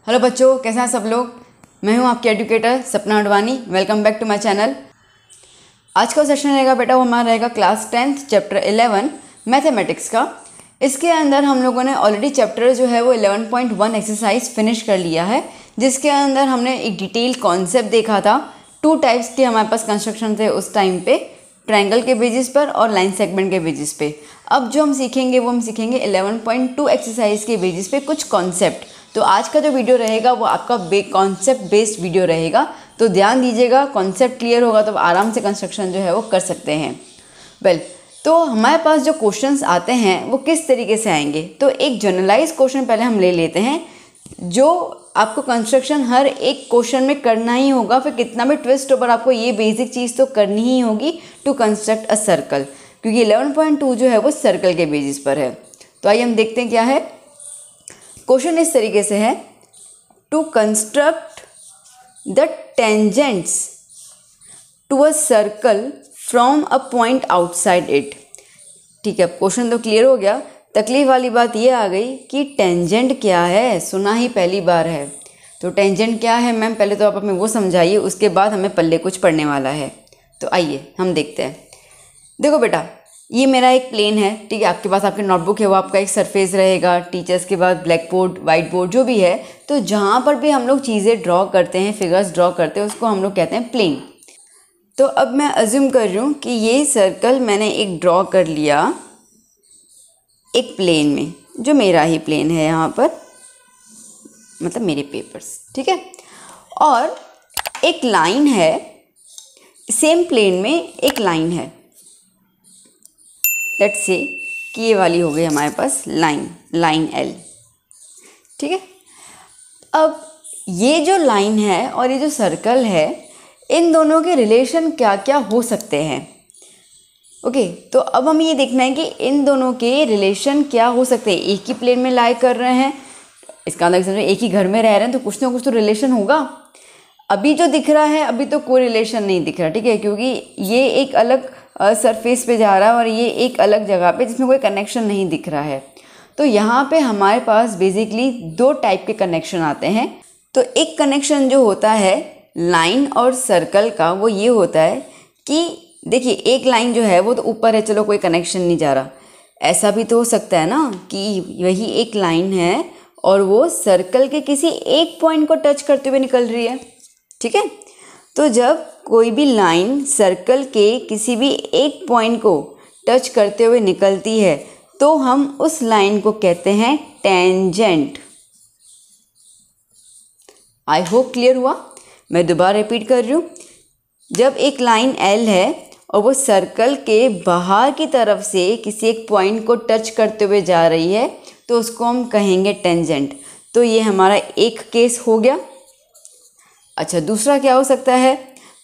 Hello बच्चों, कैसे हैं सब लोग। मैं हूं आपकी educator Sapna Advani. Welcome back to my channel. आज का सेशन रहेगा बेटा, वो हमारा रहेगा क्लास 10th चैप्टर 11 मैथमेटिक्स का। इसके अंदर हम लोगों ने ऑलरेडी चैप्टर जो है वो 11.1 एक्सरसाइज फिनिश कर लिया है, जिसके अंदर हमने एक डिटेल कॉन्सेप्ट देखा था। 2 टाइप्स के हमारे पास कंस्ट्रक्शन थे उस टाइम पे, ट्रायंगल के बेसिस पर और लाइन सेगमेंट के बेसिस पे। अब जो हम सीखेंगे वो हम सीखेंगे 11.2 एक्सरसाइज के बेसिस पे कुछ कॉन्सेप्ट। तो आज का जो वीडियो रहेगा वो आपका कॉन्सेप्ट बेस्ड वीडियो रहेगा, तो ध्यान दीजिएगा। कॉन्सेप्ट क्लियर होगा तो आराम से कंस्ट्रक्शन जो है वो कर सकते हैं। तो हमारे पास जो क्वेश्चंस आते हैं वो किस तरीके से आएंगे। तो एक जनरलाइज क्वेश्चन पहले हम ले लेते हैं, जो आपको कंस्ट्रक्शन हर एक क्वेश्चन में करना ही होगा, फिर कितना भी ट्विस्ट हो पर आपको ये बेसिक चीज़ तो करनी ही होगी टू कंस्ट्रक्ट अ सर्कल, क्योंकि 11.2 जो है वो सर्कल के बेसिस पर है। तो आइए हम देखते हैं क्या है। क्वेश्चन इस तरीके से है, to construct the tangents to a circle from a point outside it. ठीक है, क्वेश्चन तो क्लियर हो गया। तकलीफ वाली बात ये आ गई कि टेंजेंट क्या है, सुना ही पहली बार है। तो टेंजेंट क्या है मैम, पहले तो आप हमें वो समझाइए, उसके बाद हमें पल्ले कुछ पढ़ने वाला है। तो आइए हम देखते हैं। देखो बेटा, ये मेरा एक प्लेन है, ठीक है। आपके पास आपकी नोटबुक है, वो आपका एक सरफेस रहेगा। टीचर्स के बाद ब्लैक बोर्ड, वाइट बोर्ड जो भी है, तो जहाँ पर भी हम लोग चीज़ें ड्रॉ करते हैं, फिगर्स ड्रॉ करते हैं, उसको हम लोग कहते हैं प्लेन। तो अब मैं अज्यूम कर रही हूँ कि ये सर्कल मैंने एक ड्रॉ कर लिया एक प्लेन में, जो मेरा ही प्लेन है यहाँ पर, मतलब मेरे पेपर्स, ठीक है। और एक लाइन है, सेम प्लेन में एक लाइन है। लेट्स से कि ये वाली हो गई हमारे पास लाइन एल, ठीक है। अब ये जो लाइन है और ये जो सर्कल है, इन दोनों के रिलेशन क्या क्या हो सकते हैं। ओके, तो अब हमें ये देखना है कि इन दोनों के रिलेशन क्या हो सकते हैं। एक ही प्लेन में लाई कर रहे हैं, इसका अंदर समझो एक ही घर में रह रहे हैं, तो कुछ ना कुछ तो रिलेशन होगा। अभी जो दिख रहा है, अभी तो कोई रिलेशन नहीं दिख रहा, ठीक है, क्योंकि ये एक अलग सरफेस पे जा रहा है और ये एक अलग जगह पे जिसमें कोई कनेक्शन नहीं दिख रहा है। तो यहाँ पे हमारे पास बेसिकली 2 टाइप के कनेक्शन आते हैं। तो एक कनेक्शन जो होता है लाइन और सर्कल का, वो ये होता है कि देखिए एक लाइन जो है वो तो ऊपर है, चलो कोई कनेक्शन नहीं जा रहा। ऐसा भी तो हो सकता है ना कि वही एक लाइन है और वो सर्कल के किसी एक पॉइंट को टच करते हुए निकल रही है, ठीक है। तो जब कोई भी लाइन सर्कल के किसी भी एक पॉइंट को टच करते हुए निकलती है, तो हम उस लाइन को कहते हैं टेंजेंट। आई होप क्लियर हुआ। मैं दोबारा रिपीट कर रही हूँ। जब एक लाइन एल है और वो सर्कल के बाहर की तरफ से किसी एक पॉइंट को टच करते हुए जा रही है, तो उसको हम कहेंगे टेंजेंट। तो ये हमारा एक केस हो गया। अच्छा, दूसरा क्या हो सकता है,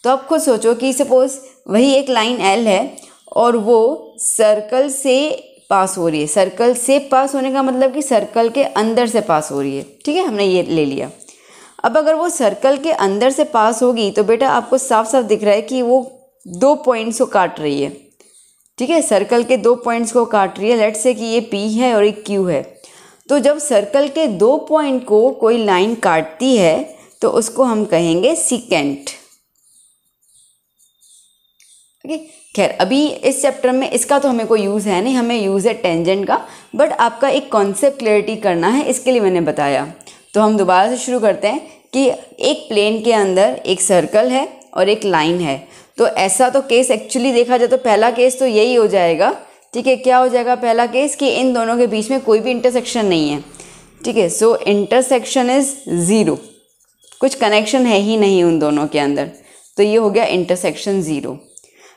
तो आप खुद सोचो कि सपोज वही एक लाइन एल है और वो सर्कल से पास हो रही है। सर्कल से पास होने का मतलब कि सर्कल के अंदर से पास हो रही है, ठीक है, हमने ये ले लिया। अब अगर वो सर्कल के अंदर से पास होगी तो बेटा आपको साफ साफ दिख रहा है कि वो 2 पॉइंट्स को काट रही है, ठीक है। सर्कल के 2 पॉइंट्स को काट रही है। लेट्स से कि ये P है और एक Q है। तो जब सर्कल के 2 पॉइंट को कोई लाइन काटती है तो उसको हम कहेंगे सीकेंट। ओके, खैर अभी इस चैप्टर में इसका तो हमें कोई यूज़ है नहीं, हमें यूज़ है टेंजेंट का। बट आपका एक कॉन्सेप्ट क्लैरिटी करना है, इसके लिए मैंने बताया। तो हम दोबारा से शुरू करते हैं कि एक प्लेन के अंदर एक सर्कल है और एक लाइन है। तो ऐसा तो केस एक्चुअली देखा जाए तो पहला केस तो यही हो जाएगा, ठीक है। क्या हो जाएगा पहला केस, कि इन दोनों के बीच में कोई भी इंटरसेक्शन नहीं है, ठीक है। सो इंटरसेक्शन इज़ 0, कुछ कनेक्शन है ही नहीं उन दोनों के अंदर। तो ये हो गया इंटरसेक्शन 0।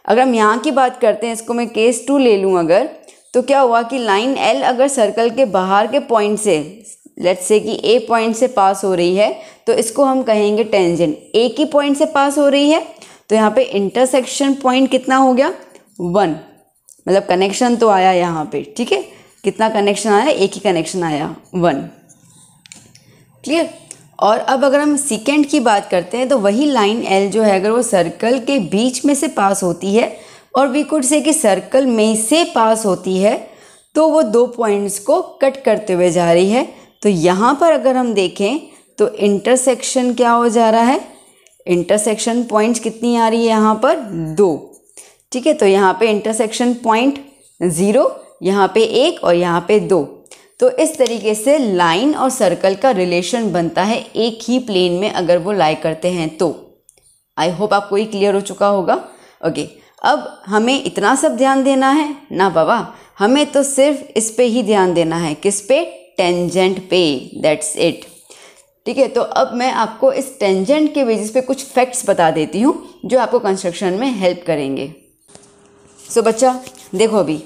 अगर हम यहाँ की बात करते हैं, इसको मैं केस 2 ले लूँ अगर, तो क्या हुआ कि लाइन एल अगर सर्कल के बाहर के पॉइंट से, लेट्स से कि ए पॉइंट से पास हो रही है, तो इसको हम कहेंगे टेंजेंट। एक ही पॉइंट से पास हो रही है, तो यहाँ पे इंटरसेक्शन पॉइंट कितना हो गया, 1, मतलब कनेक्शन तो आया यहाँ पे, ठीक है। कितना कनेक्शन आया, एक ही कनेक्शन आया, 1, क्लियर। और अब अगर हम सीकेंट की बात करते हैं, तो वही लाइन एल जो है अगर वो सर्कल के बीच में से पास होती है, और वी कुड से कि सर्कल में से पास होती है, तो वो 2 पॉइंट्स को कट करते हुए जा रही है। तो यहाँ पर अगर हम देखें तो इंटरसेक्शन क्या हो जा रहा है, इंटरसेक्शन पॉइंट्स कितनी आ रही है यहाँ पर 2, ठीक है। तो यहाँ पे इंटरसेक्शन पॉइंट 0, यहाँ पे 1 और यहाँ पे 2। तो इस तरीके से लाइन और सर्कल का रिलेशन बनता है एक ही प्लेन में अगर वो लाई करते हैं तो। आई होप आपको ये क्लियर हो चुका होगा। ओके, अब हमें इतना सब ध्यान देना है ना बाबा, हमें तो सिर्फ इस पे ही ध्यान देना है। किस पे, टेंजेंट पे, दैट्स इट, ठीक है। तो अब मैं आपको इस टेंजेंट के बेसिस पे कुछ फैक्ट्स बता देती हूँ जो आपको कंस्ट्रक्शन में हेल्प करेंगे। सो बच्चा देखो, अभी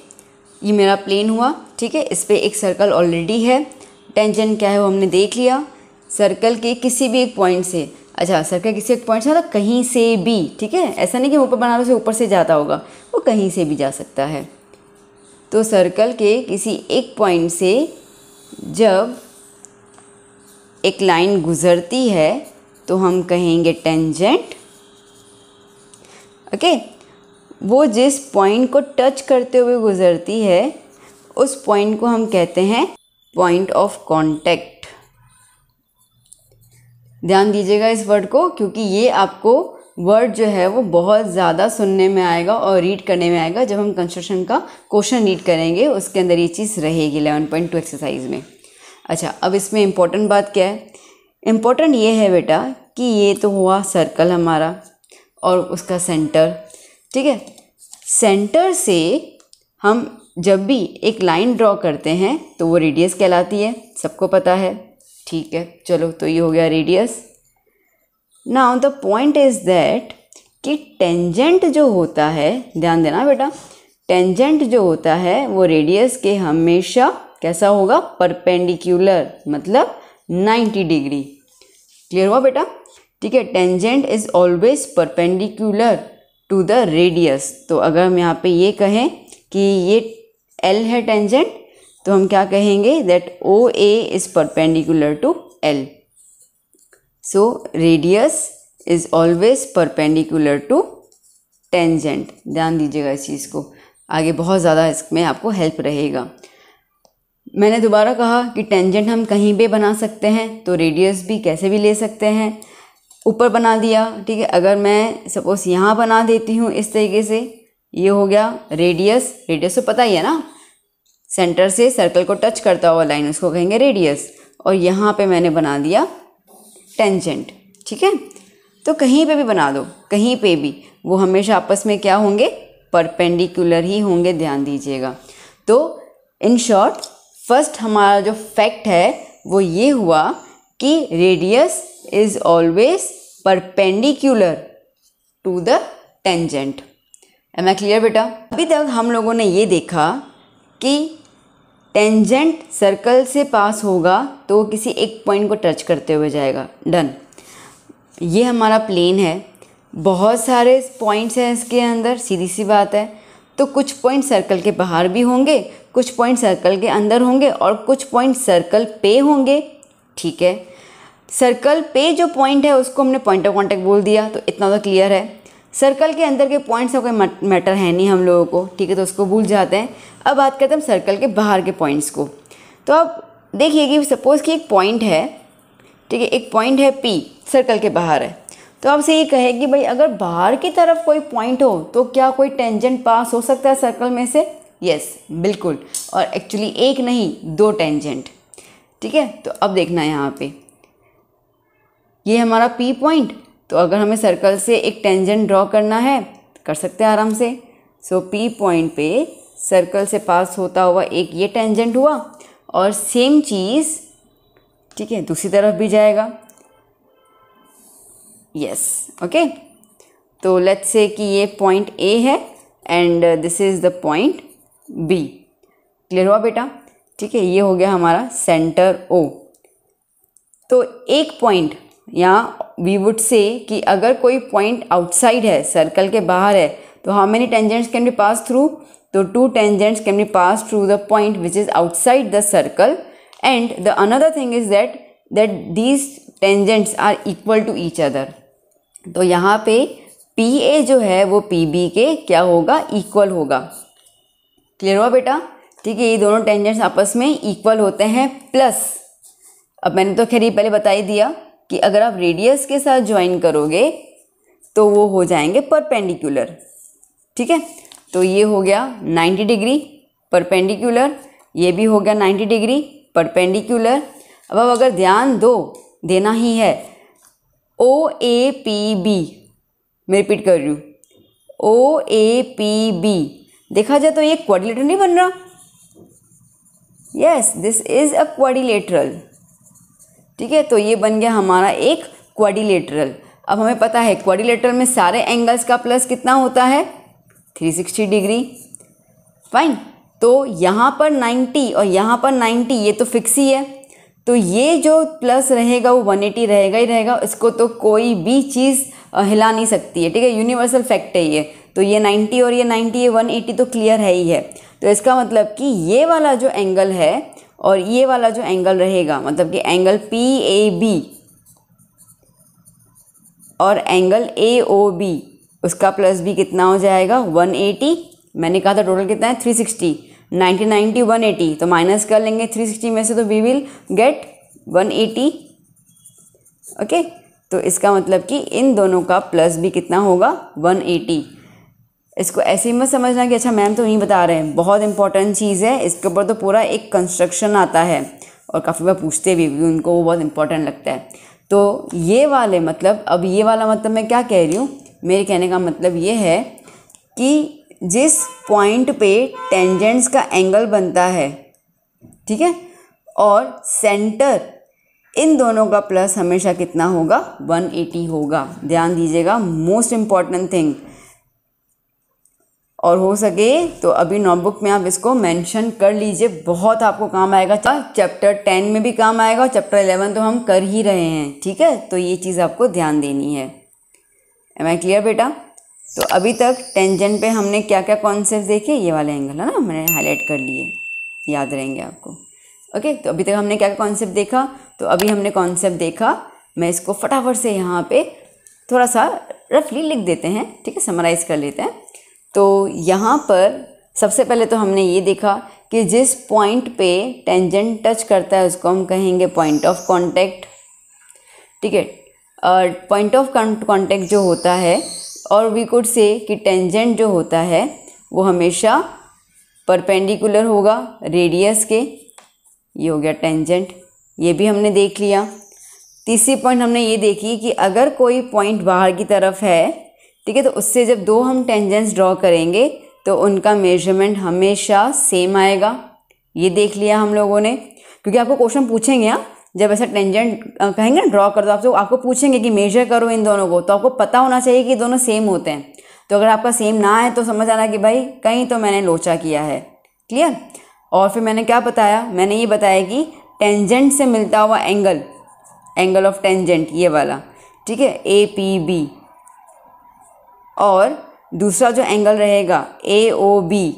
ये मेरा प्लेन हुआ, ठीक है, इस पे एक सर्कल ऑलरेडी है। टेंजेंट क्या है वो हमने देख लिया। सर्कल के किसी भी एक पॉइंट से, अच्छा सर्कल किसी एक पॉइंट से मतलब कहीं से भी, ठीक है, ऐसा नहीं कि ऊपर बना लो से ऊपर से जाता होगा, वो कहीं से भी जा सकता है। तो सर्कल के किसी एक पॉइंट से जब एक लाइन गुजरती है तो हम कहेंगे टेंजेंट। ओके, वो जिस पॉइंट को टच करते हुए गुजरती है उस पॉइंट को हम कहते हैं पॉइंट ऑफ कांटेक्ट। ध्यान दीजिएगा इस वर्ड को, क्योंकि ये आपको वर्ड जो है वो बहुत ज़्यादा सुनने में आएगा और रीड करने में आएगा। जब हम कंस्ट्रक्शन का क्वेश्चन रीड करेंगे उसके अंदर ये चीज़ रहेगी 11.2 एक्सरसाइज में। अच्छा, अब इसमें इम्पोर्टेंट बात क्या है, इम्पोर्टेंट ये है बेटा कि ये तो हुआ सर्कल हमारा और उसका सेंटर, ठीक है। सेंटर से हम जब भी एक लाइन ड्रॉ करते हैं तो वो रेडियस कहलाती है, सबको पता है, ठीक है। चलो, तो ये हो गया radius. Now the point is that कि टेंजेंट जो होता है, ध्यान देना बेटा, टेंजेंट जो होता है वो रेडियस के हमेशा कैसा होगा, परपेंडिकुलर, मतलब 90 डिग्री। क्लियर हुआ बेटा, ठीक है। Tangent is always perpendicular to the radius. तो अगर हम यहाँ पे ये कहें कि ये L है टेंजेंट, तो हम क्या कहेंगे, that OA is perpendicular to L। So radius is always perpendicular to tangent. ध्यान दीजिएगा इस चीज़ को, आगे बहुत ज़्यादा इसमें आपको हेल्प रहेगा। मैंने दोबारा कहा कि टेंजेंट हम कहीं भी बना सकते हैं, तो रेडियस भी कैसे भी ले सकते हैं। ऊपर बना दिया, ठीक है, अगर मैं सपोज यहाँ बना देती हूँ इस तरीके से, ये हो गया रेडियस। रेडियस तो पता ही है ना, सेंटर से सर्कल को टच करता हुआ लाइन, उसको कहेंगे रेडियस। और यहाँ पे मैंने बना दिया टेंजेंट, ठीक है। तो कहीं पे भी बना दो, कहीं पे भी, वो हमेशा आपस में क्या होंगे, परपेंडिकुलर ही होंगे, ध्यान दीजिएगा। तो इन शॉर्ट फर्स्ट हमारा जो फैक्ट है वो ये हुआ कि radius is always perpendicular to the tangent. Am I clear बेटा? अभी तक हम लोगों ने ये देखा कि टेंजेंट सर्कल से पास होगा तो वो किसी एक पॉइंट को टच करते हुए जाएगा, डन। ये हमारा प्लेन है, बहुत सारे पॉइंट्स हैं इसके अंदर, सीधी सी बात है। तो कुछ पॉइंट सर्कल के बाहर भी होंगे, कुछ पॉइंट सर्कल के अंदर होंगे और कुछ पॉइंट सर्कल पे होंगे, ठीक है। सर्कल पे जो पॉइंट है उसको हमने पॉइंट ऑफ कांटेक्ट बोल दिया, तो इतना तो क्लियर है। सर्कल के अंदर के पॉइंट्स का कोई मैटर है नहीं हम लोगों को, ठीक है, तो उसको भूल जाते हैं। अब बात करते हैं सर्कल के बाहर के पॉइंट्स को। तो अब देखिए कि सपोज़ कि एक पॉइंट है, ठीक है, एक पॉइंट है P, सर्कल के बाहर है। तो आपसे ये कहे कि भाई अगर बाहर की तरफ कोई पॉइंट हो तो क्या कोई टेंजेंट पास हो सकता है सर्कल में से? यस, बिल्कुल। और एक्चुअली एक नहीं, दो टेंजेंट, ठीक है। तो अब देखना यहाँ पे, ये हमारा P पॉइंट, तो अगर हमें सर्कल से एक टेंजेंट ड्रॉ करना है कर सकते हैं आराम से। सो P पॉइंट पे सर्कल से पास होता हुआ एक ये टेंजेंट हुआ और सेम चीज़, ठीक है, दूसरी तरफ भी जाएगा। Yes, okay. तो लेट्स से कि ये पॉइंट A है and this is the point B। Clear हुआ बेटा? ठीक है, ये हो गया हमारा सेंटर O। तो एक पॉइंट, यहाँ वी वुड से कि अगर कोई पॉइंट आउटसाइड है, सर्कल के बाहर है, तो how many tangents can be pass through? तो 2 tangents can be pass through the point which is outside the circle. And the another thing is that these tangents are equal to each other. तो यहाँ पे PA जो है वो PB के क्या होगा? इक्वल होगा। क्लियर हुआ बेटा? ठीक है, ये दोनों टेंजेंट्स आपस में इक्वल होते हैं। प्लस अब मैंने तो खैर ये पहले बता ही दिया कि अगर आप रेडियस के साथ ज्वाइन करोगे तो वो हो जाएंगे परपेंडिकुलर। ठीक है, तो ये हो गया 90 डिग्री परपेंडिकुलर, ये भी हो गया 90 डिग्री परपेंडिकुलर। अब अगर ध्यान देना ही है, ओ ए पी बी, मैं रिपीट कर रही हूँ, ओ ए पी बी देखा जाए तो ये क्वाड्रिलेटरल नहीं बन रहा। Yes, this is a quadrilateral. ठीक है, तो ये बन गया हमारा एक क्वाड्रिलेटरल। अब हमें पता है क्वाड्रिलेटरल में सारे एंगल्स का प्लस कितना होता है, 360 डिग्री। फाइन, तो यहाँ पर 90 और यहाँ पर 90, ये तो फिक्स ही है, तो ये जो प्लस रहेगा वो 180 रहेगा ही रहेगा, इसको तो कोई भी चीज़ हिला नहीं सकती है। ठीक है, यूनिवर्सल फैक्ट है ये। तो ये 90 और ये 90, ये 180 तो क्लियर है ही है। तो इसका मतलब कि ये वाला जो एंगल है और ये वाला जो एंगल रहेगा, मतलब कि एंगल पी ए बी और एंगल ए ओ बी, उसका प्लस भी कितना हो जाएगा, 180। मैंने कहा था टोटल कितना है, 360, 90 90 180, तो माइनस कर लेंगे 360 में से, तो वी विल गेट 180। ओके, तो इसका मतलब कि इन दोनों का प्लस भी कितना होगा, 180। इसको ऐसे ही मत समझना कि अच्छा मैम तो नहीं बता रहे हैं, बहुत इंपॉर्टेंट चीज़ है, इसके ऊपर तो पूरा एक कंस्ट्रक्शन आता है और काफ़ी बार पूछते भी, उनको वो बहुत इंपॉर्टेंट लगता है। तो ये वाले मतलब, अब ये वाला मतलब मैं क्या कह रही हूँ, मेरे कहने का मतलब ये है कि जिस पॉइंट पे टेंजेंट्स का एंगल बनता है, ठीक है, और सेंटर, इन दोनों का प्लस हमेशा कितना होगा, 180 होगा। ध्यान दीजिएगा, मोस्ट इम्पॉर्टेंट थिंग। और हो सके तो अभी नोटबुक में आप इसको मेंशन कर लीजिए, बहुत आपको काम आएगा। चैप्टर 10 में भी काम आएगा और चैप्टर 11 तो हम कर ही रहे हैं। ठीक है, तो ये चीज़ आपको ध्यान देनी है। एम आई क्लियर बेटा? तो अभी तक टेंजेंट पे हमने क्या क्या कॉन्सेप्ट देखे, ये वाले एंगल है ना, मैंने हाईलाइट कर लिए, याद रहेंगे आपको। ओके, तो अभी तक हमने क्या क्या कॉन्सेप्ट देखा, तो अभी हमने कॉन्सेप्ट देखा, मैं इसको फटाफट से यहाँ पे थोड़ा सा रफली लिख देते हैं। ठीक है, समराइज़ कर लेते हैं। तो यहाँ पर सबसे पहले तो हमने ये देखा कि जिस पॉइंट पे टेंजेंट टच करता है उसको हम कहेंगे पॉइंट ऑफ कांटेक्ट। ठीक है, पॉइंट ऑफ कांटेक्ट जो होता है, और वी कुड से कि टेंजेंट जो होता है वो हमेशा परपेंडिकुलर होगा रेडियस के। ये हो गया टेंजेंट, ये भी हमने देख लिया। तीसरी पॉइंट हमने ये देखी कि अगर कोई पॉइंट बाहर की तरफ है, ठीक है, तो उससे जब दो हम टेंजेंट्स ड्रॉ करेंगे तो उनका मेजरमेंट हमेशा सेम आएगा। ये देख लिया हम लोगों ने, क्योंकि आपको क्वेश्चन पूछेंगे, हाँ, जब ऐसा टेंजेंट कहेंगे ना ड्रॉ कर दो, आपको पूछेंगे कि मेजर करो इन दोनों को, तो आपको पता होना चाहिए कि दोनों सेम होते हैं। तो अगर आपका सेम ना है तो समझ आना कि भाई कहीं तो मैंने लोचा किया है। क्लियर? और फिर मैंने क्या बताया, मैंने ये बताया कि टेंजेंट से मिलता हुआ एंगल, एंगल ऑफ टेंजेंट ये वाला, ठीक है, ए पी बी, और दूसरा जो एंगल रहेगा ए ओ बी,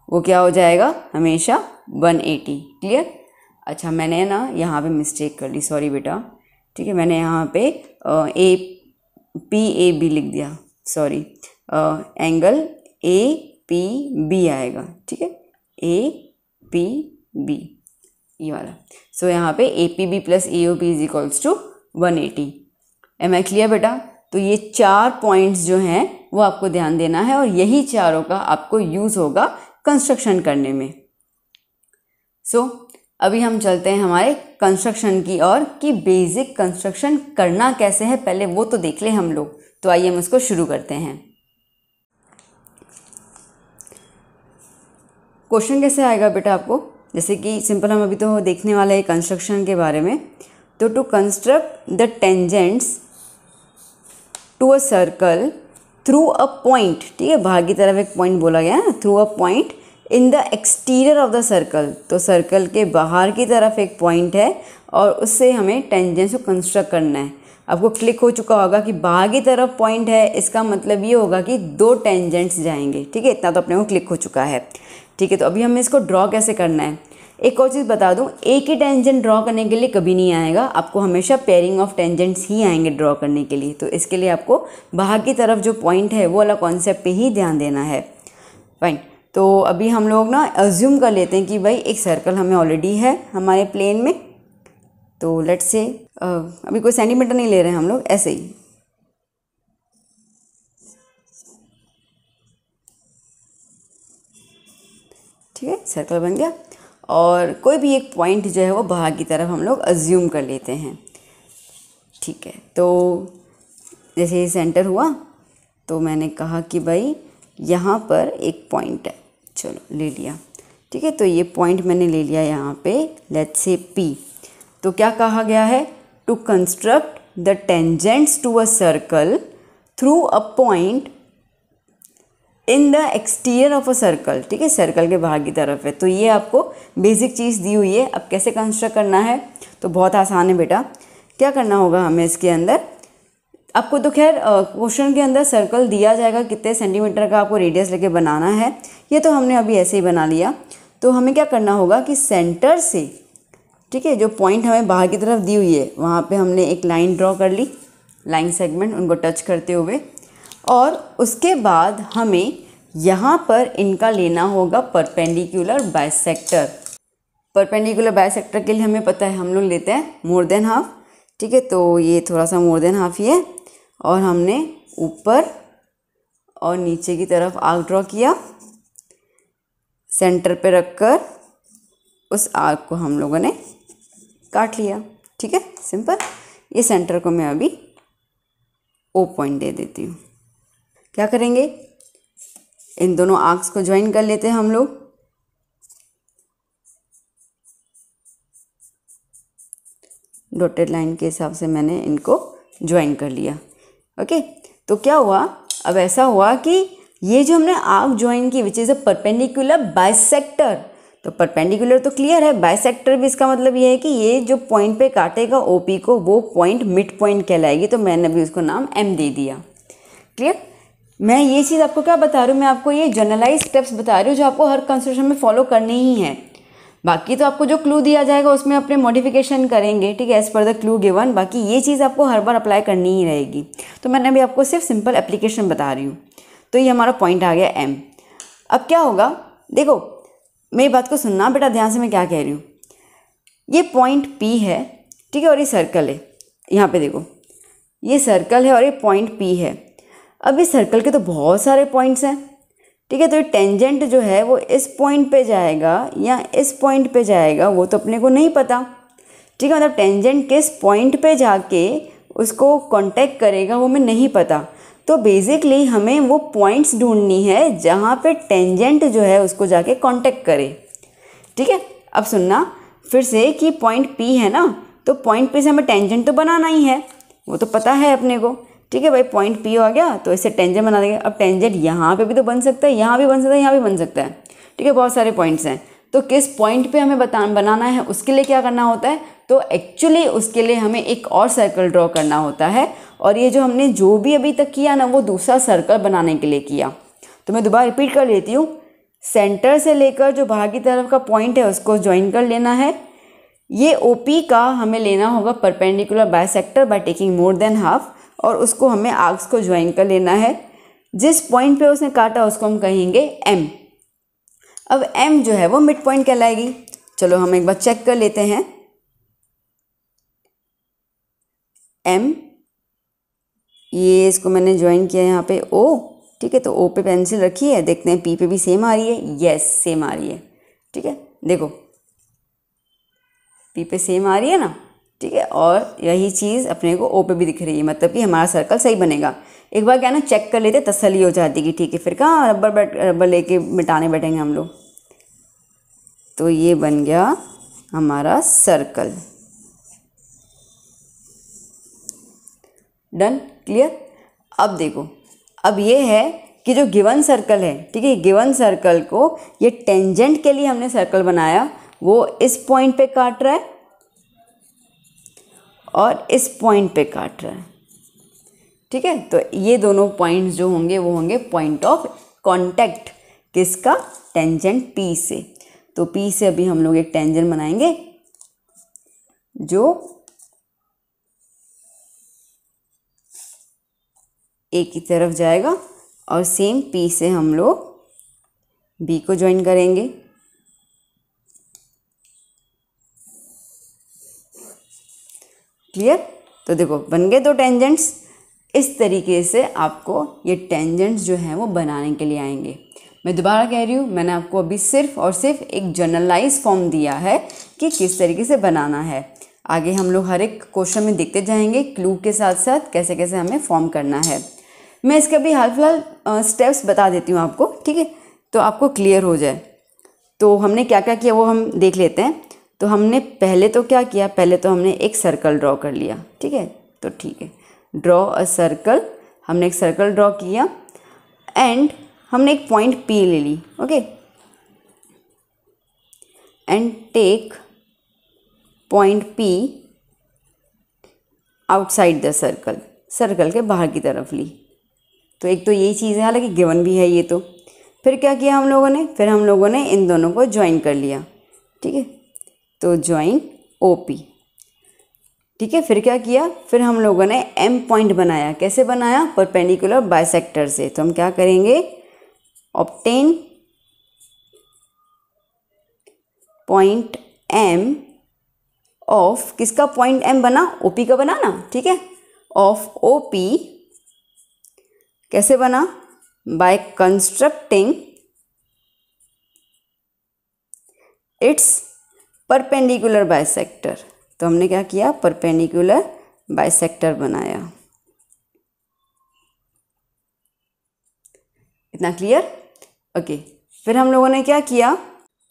वो क्या हो जाएगा, हमेशा 180। क्लियर? अच्छा, मैंने ना यहाँ पे मिस्टेक कर ली, सॉरी बेटा। ठीक है, मैंने यहाँ पे ए पी ए बी लिख दिया, sorry, angle A P B आएगा। ठीक है, ए पी बी, ये वाला। सो यहाँ पे A P B plus A O B is equals to 180। Am I clear बेटा? तो ये 4 पॉइंट्स जो हैं वो आपको ध्यान देना है, और यही चारों का आपको यूज़ होगा कंस्ट्रक्शन करने में। सो अभी हम चलते हैं हमारे कंस्ट्रक्शन की ओर, कि बेसिक कंस्ट्रक्शन करना कैसे है, पहले वो तो देख लें हम लोग। तो आइए हम इसको शुरू करते हैं। क्वेश्चन कैसे आएगा बेटा आपको, जैसे कि सिंपल हम अभी तो देखने वाले हैं कंस्ट्रक्शन के बारे में। तो to construct the tangents to a circle through a point, ठीक है, बाहर की तरफ एक पॉइंट बोला गया है, through a point in the exterior of the circle, तो सर्कल के बाहर की तरफ एक पॉइंट है और उससे हमें टेंजेंट्स को कंस्ट्रक्ट करना है। आपको क्लिक हो चुका होगा कि बाहर की तरफ पॉइंट है, इसका मतलब ये होगा कि 2 टेंजेंट्स जाएंगे। ठीक है, इतना तो अपने को क्लिक हो चुका है। ठीक है, तो अभी हमें इसको ड्रॉ कैसे करना है। एक और चीज़ बता दूं, एक ही टेंजेंट ड्रॉ करने के लिए कभी नहीं आएगा, आपको हमेशा पेयरिंग ऑफ टेंजेंट्स ही आएंगे ड्रॉ करने के लिए। तो इसके लिए आपको बाहर की तरफ जो पॉइंट है वो वाला कॉन्सेप्ट पे ही ध्यान देना है। फाइन, तो अभी हम लोग ना अज्यूम कर लेते हैं कि भाई एक सर्कल हमें ऑलरेडी है हमारे प्लेन में। तो लेट्स से अभी कोई सेंटीमीटर नहीं ले रहे हैं हम लोग, ऐसे ही। ठीक है, सर्कल बन गया। और कोई भी एक पॉइंट जो है वो बाहर की तरफ हम लोग अज्यूम कर लेते हैं। ठीक है, तो जैसे ये सेंटर हुआ तो मैंने कहा कि भाई यहाँ पर एक पॉइंट है, चलो ले लिया। ठीक है, तो ये पॉइंट मैंने ले लिया यहाँ पे, लेट्स से P। तो क्या कहा गया है, to construct the tangents to a circle through a point in the exterior of a circle. ठीक है, सर्कल के बाहर की तरफ है। तो ये आपको बेसिक चीज़ दी हुई है। अब कैसे कंस्ट्रक्ट करना है, तो बहुत आसान है बेटा। क्या करना होगा हमें इसके अंदर, आपको तो खैर क्वेश्चन के अंदर सर्कल दिया जाएगा कितने सेंटीमीटर का आपको रेडियस लेके बनाना है, ये तो हमने अभी ऐसे ही बना लिया। तो हमें क्या करना होगा कि सेंटर से, ठीक है, जो पॉइंट हमें बाहर की तरफ दी हुई है वहाँ पे हमने एक लाइन ड्रॉ कर ली, लाइन सेगमेंट उनको टच करते हुए। और उसके बाद हमें यहाँ पर इनका लेना होगा परपेंडिकुलर बाइसेक्टर। परपेंडिकुलर बाइसेक्टर के लिए हमें पता है हम लोग लेते हैं मोर देन हाफ। ठीक है, तो ये थोड़ा सा मोर देन हाफ ही है। और हमने ऊपर और नीचे की तरफ आर्क ड्रॉ किया, सेंटर पे रखकर उस आर्क को हम लोगों ने काट लिया। ठीक है, सिंपल। ये सेंटर को मैं अभी O पॉइंट दे देती हूँ। क्या करेंगे, इन दोनों आर्क्स को ज्वाइन कर लेते हैं हम लोग। डॉटेड लाइन के हिसाब से मैंने इनको ज्वाइन कर लिया। ओके, तो क्या हुआ, अब ऐसा हुआ कि ये जो हमने आर्क ज्वाइन की which is a perpendicular bisector, तो परपेंडिकुलर तो क्लियर है, बाइसेक्टर भी इसका मतलब ये है कि ये जो पॉइंट पे काटेगा OP को, वो पॉइंट मिड पॉइंट कहलाएगी। तो मैंने अभी उसको नाम M दे दिया। क्लियर। मैं ये चीज़ आपको क्या बता रही हूँ, मैं आपको ये जनरलाइज स्टेप्स बता रही हूँ जो आपको हर कंस्ट्रक्शन में फॉलो करनी ही है। बाकी तो आपको जो क्लू दिया जाएगा उसमें अपने मॉडिफिकेशन करेंगे, ठीक है, as per the clue given. बाकी ये चीज़ आपको हर बार अप्लाई करनी ही रहेगी। तो मैंने अभी आपको सिर्फ सिंपल एप्लीकेशन बता रही हूँ। तो ये हमारा पॉइंट आ गया M। अब क्या होगा, देखो मेरी बात को सुनना बेटा ध्यान से, मैं क्या कह रही हूँ। ये पॉइंट P है, ठीक है, और ये सर्कल है। यहाँ पे देखो ये सर्कल है और ये पॉइंट P है। अब इस सर्कल के तो बहुत सारे पॉइंट्स हैं, ठीक है, तो ये टेंजेंट जो है वो इस पॉइंट पे जाएगा या इस पॉइंट पे जाएगा वो तो अपने को नहीं पता। ठीक है, मतलब टेंजेंट किस पॉइंट पे जाके उसको कांटेक्ट करेगा वो हमें नहीं पता। तो बेसिकली हमें वो पॉइंट्स ढूंढनी है जहाँ पे टेंजेंट जो है उसको जाके कांटेक्ट करे। ठीक है, अब सुनना फिर से कि पॉइंट P है ना, तो पॉइंट P से हमें टेंजेंट तो बनाना ही है, वो तो पता है अपने को। ठीक है भाई, पॉइंट P आ गया तो इससे टेंजेंट बना देंगे। अब टेंजेंट यहाँ पे भी तो बन सकता है, यहाँ भी बन सकता है, यहाँ भी बन सकता है। ठीक है, बहुत सारे पॉइंट्स हैं। तो किस पॉइंट पे हमें बनाना है उसके लिए क्या करना होता है, तो एक्चुअली उसके लिए हमें एक और सर्कल ड्रॉ करना होता है। और ये जो हमने जो भी अभी तक किया ना वो दूसरा सर्कल बनाने के लिए किया। तो मैं दोबारा रिपीट कर लेती हूँ। सेंटर से लेकर जो बाहर की तरफ का पॉइंट है उसको ज्वाइन कर लेना है। ये OP का हमें लेना होगा perpendicular bisector by taking more than half, और उसको हमें आर्क्स को ज्वाइन कर लेना है। जिस पॉइंट पे उसने काटा उसको हम कहेंगे M। अब M जो है वो मिड पॉइंट कहलाएगी। चलो हम एक बार चेक कर लेते हैं। M, ये इसको मैंने ज्वाइन किया यहाँ पे O। ठीक है, तो O पे पेंसिल रखी है, देखते हैं P पे भी सेम आ रही है। यस, सेम आ रही है। ठीक है, देखो P पे सेम आ रही है ना। ठीक है, और यही चीज़ अपने को O पे भी दिख रही है, मतलब कि हमारा सर्कल सही बनेगा। एक बार क्या ना चेक कर लेते, तसल्ली हो जाती कि ठीक है, फिर कहाँ रबर लेके मिटाने बैठेंगे हम लोग। तो ये बन गया हमारा सर्कल। Done, clear. अब देखो, अब ये है कि जो गिवन सर्कल है, ठीक है, गिवन सर्कल को ये टेंजेंट के लिए हमने सर्कल बनाया, वो इस पॉइंट पे काट रहा है और इस पॉइंट पे काट रहा है। ठीक है, तो ये दोनों पॉइंट्स जो होंगे वो होंगे पॉइंट ऑफ कांटेक्ट किसका, टेंजेंट P से। तो P से अभी हम लोग एक टेंजेंट बनाएंगे जो A की तरफ जाएगा, और सेम P से हम लोग बी को ज्वाइन करेंगे। क्लियर? तो देखो बन गए 2 टेंजेंट्स। इस तरीके से आपको ये टेंजेंट्स जो हैं वो बनाने के लिए आएंगे। मैं दोबारा कह रही हूँ, मैंने आपको अभी सिर्फ और सिर्फ एक जनरलाइज फॉर्म दिया है कि किस तरीके से बनाना है। आगे हम लोग हर एक क्वेश्चन में देखते जाएंगे क्लू के साथ साथ कैसे कैसे हमें फॉर्म करना है। मैं इसके अभी हाल फिलहाल स्टेप्स बता देती हूँ आपको, ठीक है, तो आपको क्लियर हो जाए। तो हमने क्या क्या किया वो हम देख लेते हैं। तो हमने पहले तो क्या किया, पहले तो हमने एक सर्कल ड्रॉ कर लिया, ठीक है। तो ठीक है, ड्रॉ अ सर्कल, हमने एक सर्कल ड्रॉ किया एंड हमने एक पॉइंट P ले ली, okay, and take point P outside the circle, circle के बाहर की तरफ ली। तो एक तो यही चीज़ है, हालांकि गिवन भी है ये तो। फिर क्या किया हम लोगों ने, फिर हम लोगों ने इन दोनों को ज्वाइन कर लिया, ठीक है। तो ज्वाइन OP, ठीक है। फिर क्या किया, फिर हम लोगों ने M पॉइंट बनाया। कैसे बनाया? परपेंडिकुलर बाइसेक्टर से। तो हम क्या करेंगे, ऑब्टेन पॉइंट M ऑफ, किसका पॉइंट M बना? OP का बना ना, ठीक है, ऑफ OP। कैसे बना? By constructing its perpendicular bisector. तो हमने क्या किया, परपेंडिकुलर बाइसेक्टर बनाया। इतना क्लियर? ओके। फिर हम लोगों ने क्या किया,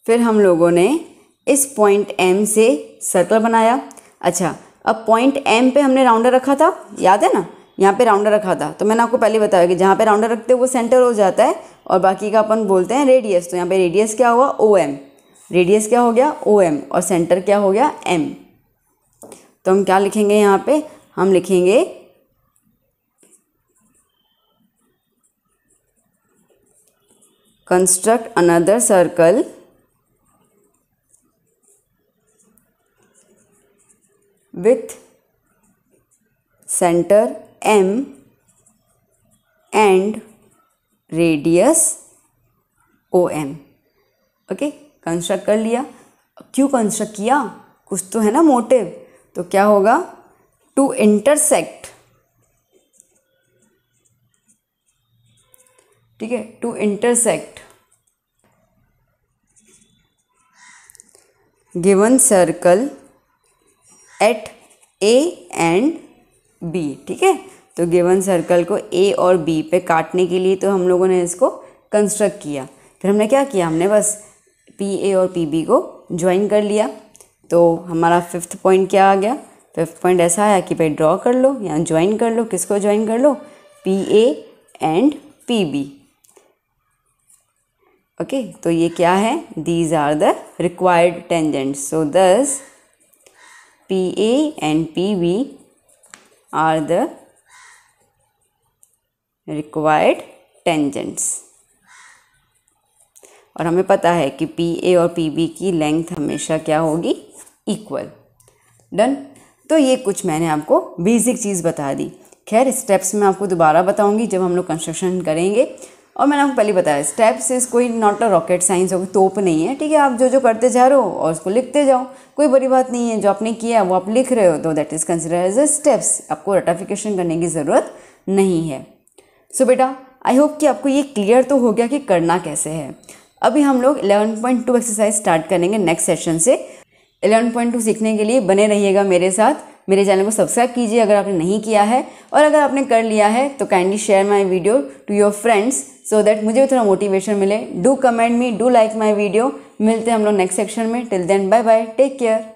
फिर हम लोगों ने इस पॉइंट M से सर्कल बनाया। अच्छा, अब पॉइंट M पे हमने राउंडर रखा था, याद है ना, यहाँ पे राउंडर रखा था। तो मैंने आपको पहले बताया कि जहाँ पे राउंडर रखते हैं वो सेंटर हो जाता है और बाकी का अपन बोलते हैं रेडियस। तो यहाँ पे रेडियस क्या हुआ, OM, रेडियस क्या हो गया, OM, और सेंटर क्या हो गया, M। तो हम क्या लिखेंगे यहाँ पे, हम लिखेंगे construct another circle with centre M and radius OM। Okay, construct कर लिया। क्यों कंस्ट्रक्ट किया, कुछ तो है ना मोटिव। तो क्या होगा, टू इंटरसेक्ट, ठीक है, to intersect given circle at A and B, ठीक है। तो गिवन सर्कल को A और B पे काटने के लिए तो हम लोगों ने इसको कंस्ट्रक्ट किया। फिर हमने क्या किया, हमने बस PA और PB को ज्वाइन कर लिया। तो हमारा 5th पॉइंट क्या आ गया, 5th पॉइंट ऐसा आया कि भाई ड्रॉ कर लो या ज्वाइन कर लो। किसको ज्वाइन कर लो, PA एंड PB। ओके, तो ये क्या है, these are the required tangents. So this PA and PB are the required tangents. और हमें पता है कि PA और PB की लेंथ हमेशा क्या होगी, इक्वल। डन। तो ये कुछ मैंने आपको बेसिक चीज़ बता दी। खैर स्टेप्स मैं आपको दोबारा बताऊंगी जब हम लोग कंस्ट्रक्शन करेंगे। और मैंने आपको पहले बताया स्टेप्स इज कोई नॉट अ रॉकेट साइंस, कोई तोप नहीं है, ठीक है। आप जो जो करते जा रहे हो और उसको लिखते जाओ, कोई बड़ी बात नहीं है। जो आपने किया वो आप लिख रहे हो तो that is consider as a steps. आपको रटाफिकेशन करने की ज़रूरत नहीं है। सो बेटा आई होप कि आपको ये क्लियर तो हो गया कि करना कैसे है। अभी हम लोग 11.2 एक्सरसाइज स्टार्ट करेंगे नेक्स्ट सेशन से। 11.2 सीखने के लिए बने रहिएगा मेरे साथ। मेरे चैनल को सब्सक्राइब कीजिए अगर आपने नहीं किया है, और अगर आपने कर लिया है तो kindly share my video to your friends so that मुझे भी थोड़ा मोटिवेशन मिले। Do comment me, do like my video. मिलते हैं हम लोग नेक्स्ट सेक्शन में। Till then bye bye, take care.